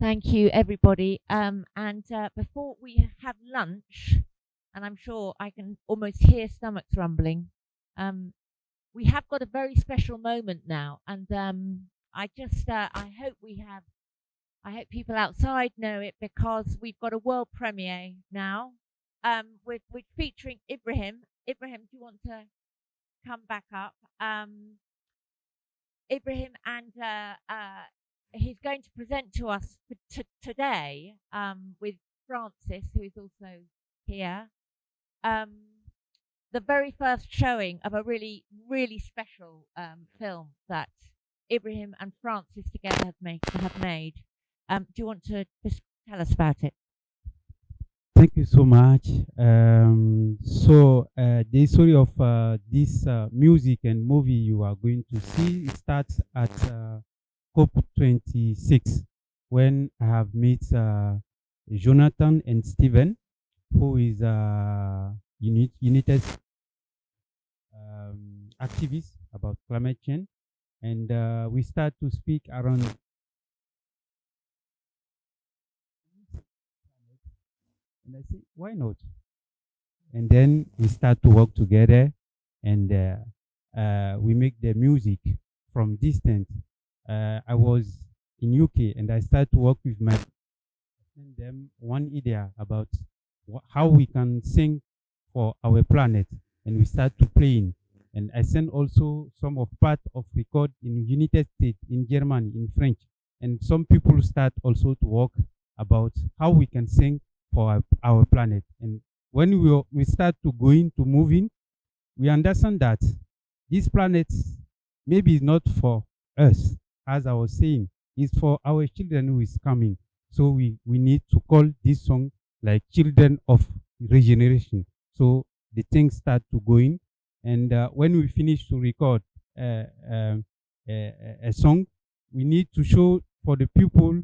Thank you, everybody. Before we have lunch, and I'm sure I can almost hear stomachs rumbling, we have got a very special moment now, and I hope people outside know it because we've got a world premiere now. With featuring Ibrahim. Ibrahim, do you want to come back up? Ibrahim, and he's going to present to us today with Francis, who is also here, the very first showing of a really, really special film that Ibrahim and Francis together have made. Do you want to just tell us about it? Thank you so much. The story of this music and movie you are going to see starts at COP26 when I have met Jonathan and Stephen, who is United activists about climate change, and we start to speak around. And I say, why not? And then we start to work together, and we make the music from distance. I was in UK, and I started to work with my send them one idea about how we can sing for our planet, and we start to playing. And I sent also some of part of record in United States, in Germany, in French, and some people start also to work about how we can sing for our planet. And when we start to go into moving, we understand that this planet maybe is not for us, as I was saying, it's for our children who is coming. So we need to call this song like Children of Regeneration. So the things start to go in, and when we finish to record a song, we need to show for the people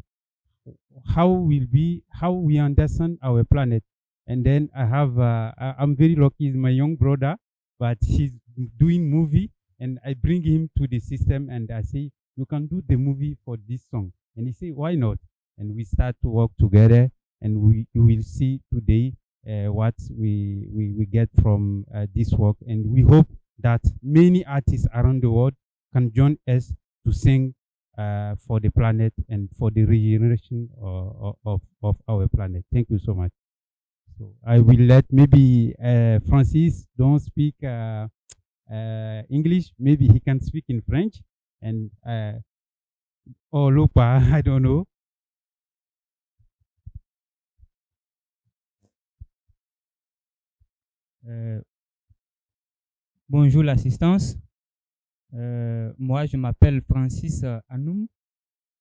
how we understand our planet. And then I have I'm very lucky, he's my young brother, but he's doing movie, and I bring him to the system, and I say, you can do the movie for this song. And he say, why not? And we start to work together, and you will see today what we get from this work. And we hope that many artists around the world can join us to sing for the planet and for the regeneration of our planet. Thank you so much. So I will let maybe Francis don't speak English. Maybe he can speak in French, and or Lupa, I don't know. Bonjour l'assistance. Moi, je m'appelle Francis Anoum.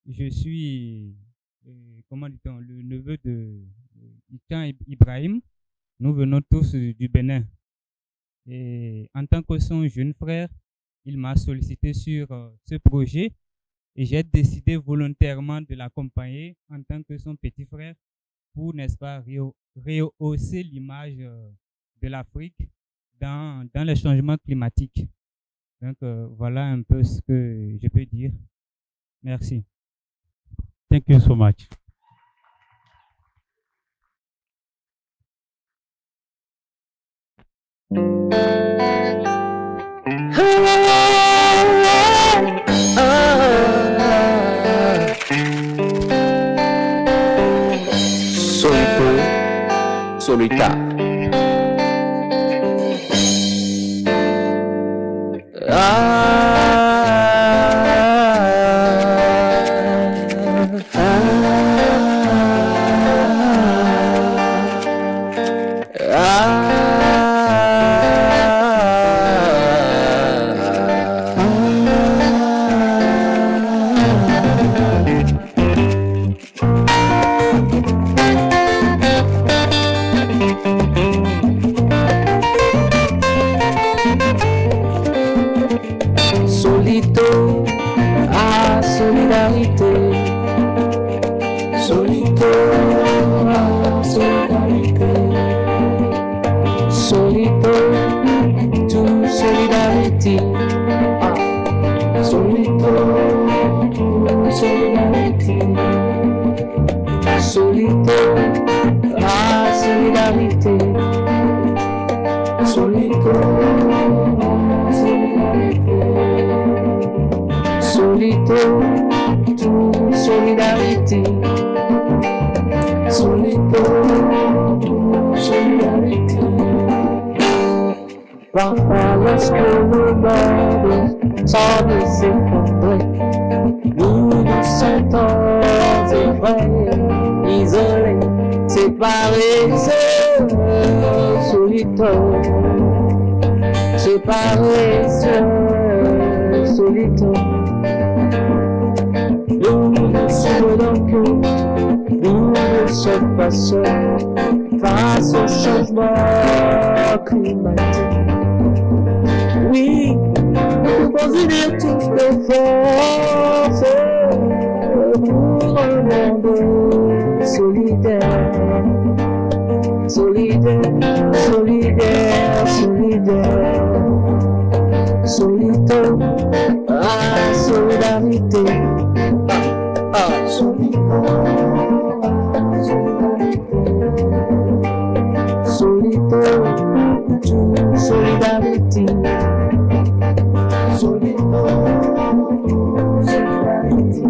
Je suis, comment dit-on, le neveu de Tchan Ibrahim. Nous venons tous du Bénin. Et en tant que son jeune frère, il m'a sollicité sur ce projet et j'ai décidé volontairement de l'accompagner en tant que son petit frère pour, n'est-ce pas, rehausser l'image de l'Afrique dans les changements climatiques. Donc, voilà un peu ce que je peux dire. Merci. Thank you so much. Solito, Solita. Solito, Solito, solidarité. Solito, solidarité. Parfois lorsque le monde semble s'effondrer, nous nous sentons effrayés, isolés, séparés, seuls, solito, séparés, seuls, solito. Nous nous souvenons que nous ne sommes pas seuls face au changement climatique. Oui, nous pouvons unir tous nos forces pour un monde solidaire, solidaire, solidaire, solidaire, solito, ah, solidarité, ah, solito, solidarité, solito, solidarité, solito, solidarité.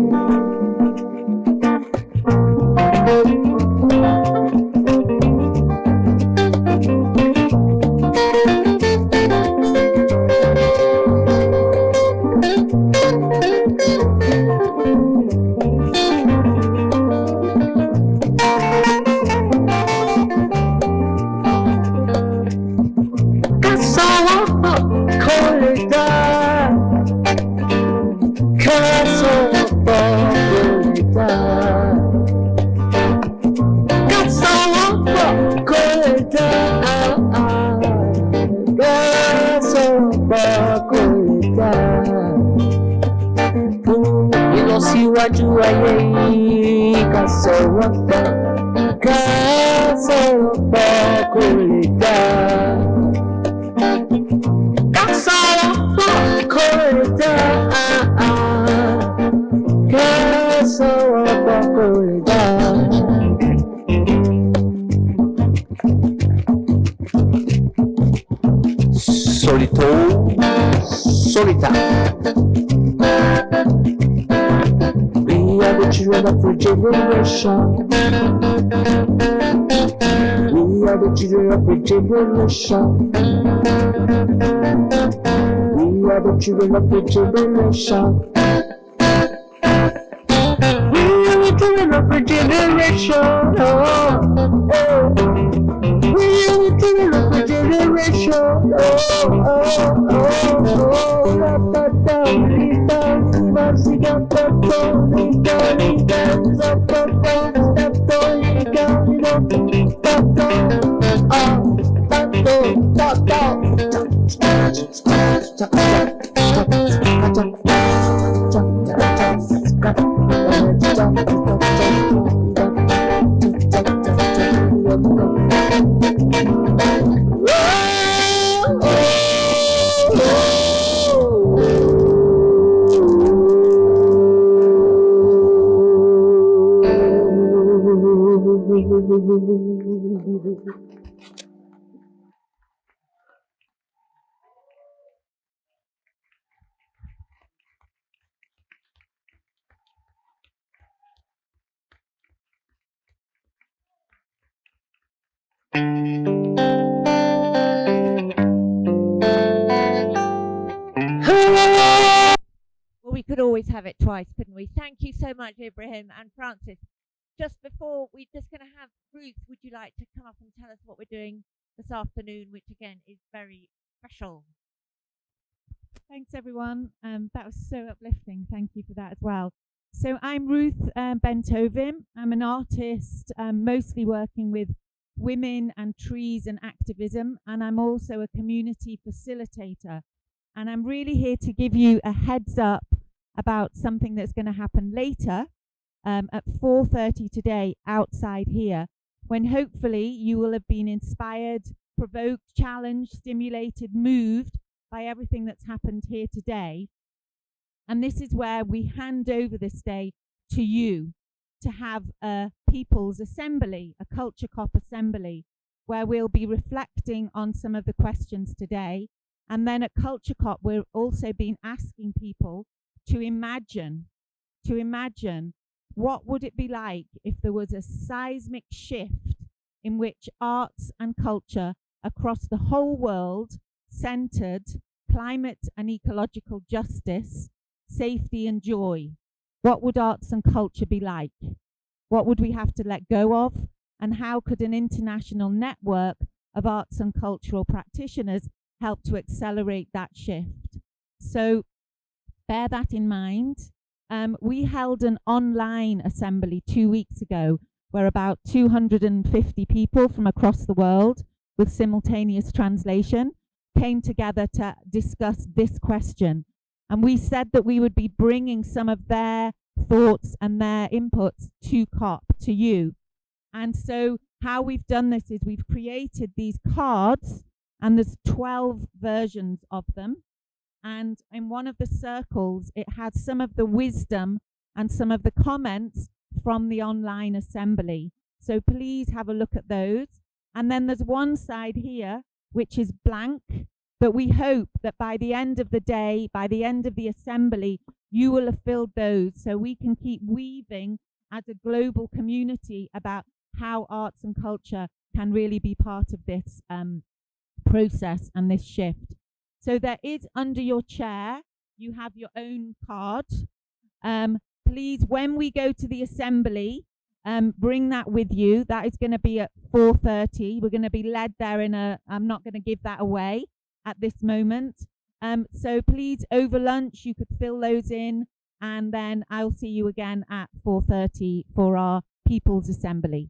Solito, solita. We are the children of a generation. We are the children of a generation. We are the children of a generation. We are the children of a generation. Oh, oh. We are the children of a generation. Oh, oh, oh, oh. La pata, lita, siva, siga, tato, lita, lita, zapata, tato, lita, lita, tato, ah, tato, tato, Well, we could always have it twice, couldn't we? Thank you so much, Ibrahim and Francis. Just before we're just going to have Ruth, would you like to come up and tell us what we're doing this afternoon, which again is very special? Thanks, everyone. That was so uplifting. Thank you for that as well. So I'm Ruth Ben-Tovim. I'm an artist, mostly working with women and trees and activism, and I'm also a community facilitator. And I'm really here to give you a heads up about something that's going to happen later at 4:30 today outside here, when hopefully you will have been inspired, provoked, challenged, stimulated, moved by everything that's happened here today. And this is where we hand over this day to you to have a people's assembly, a culture cop assembly, where we'll be reflecting on some of the questions today. And then at Culture Cop, we've also been asking people to imagine what would it be like if there was a seismic shift in which arts and culture across the whole world centered climate and ecological justice, safety and joy. What would arts and culture be like? What would we have to let go of? And how could an international network of arts and cultural practitioners help to accelerate that shift? So bear that in mind. We held an online assembly 2 weeks ago where about 250 people from across the world with simultaneous translation came together to discuss this question. And we said that we would be bringing some of their thoughts and their inputs to COP, to you. And so how we've done this is we've created these cards, and there's 12 versions of them. And in one of the circles, it has some of the wisdom and some of the comments from the online assembly. So please have a look at those. And then there's one side here, which is blank, but we hope that by the end of the day, by the end of the assembly, you will have filled those so we can keep weaving as a global community about how arts and culture can really be part of this process and this shift. So there is under your chair, you have your own card. Please, when we go to the assembly, bring that with you. That is going to be at 4:30. We're going to be led there in a, I'm not going to give that away at this moment. So please, over lunch, you could fill those in, and then I'll see you again at 4:30 for our People's Assembly.